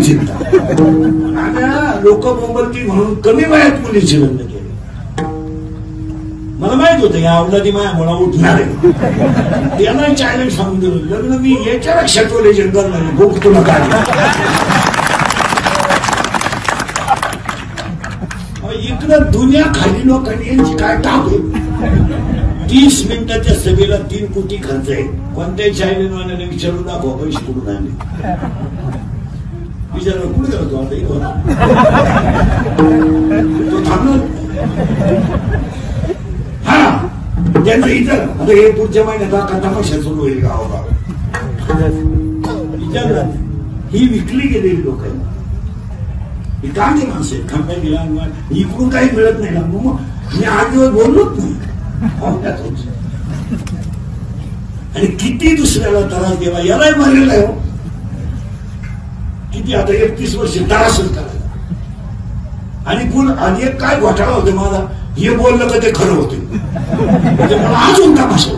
चिंता. लोक बोंबलती म्हणून कमी वयात मुलीचे लग्न केले. मला माहित होतं या अवलादी माया मला उठणार आहे. त्याला चॅलेंज सांगून दिलं लग्न मी याच्यापेक्षा तो लेजंड करणार बघ तुला काय. इकडं दुनिया खाली लोकांनी यांची काय टाक आहे. 30 मिनिटाच्या सभेला 3 कोटी खर्च आहे. कोणत्याही चायनीजवाल्याने विचारून दाखवा पैसे कुठून आणले. विचारलं कुठे करतो आता इथं तो थांबलो. हा त्यांचं इथं आता हे पुढच्या महिन्यात का तमाशा सुरू होईल गावोगाव. विचारलं ही विकली गेलेली लोक आहे. ही कांदे माणसं आहेत. खांब्या गेला इकडून काही मिळत नाही ना. मग मी 8 दिवस बोललोच नाही. आणि किती दुसऱ्याला त्रास देवा यालाही मारलेला आहे. किती आता 31 वर्ष त्रासच करायला. आणि कोण आणि एक काय घोटाळा होतो माझा हे बोललं का ते खरं होते. मला अजून तमाशा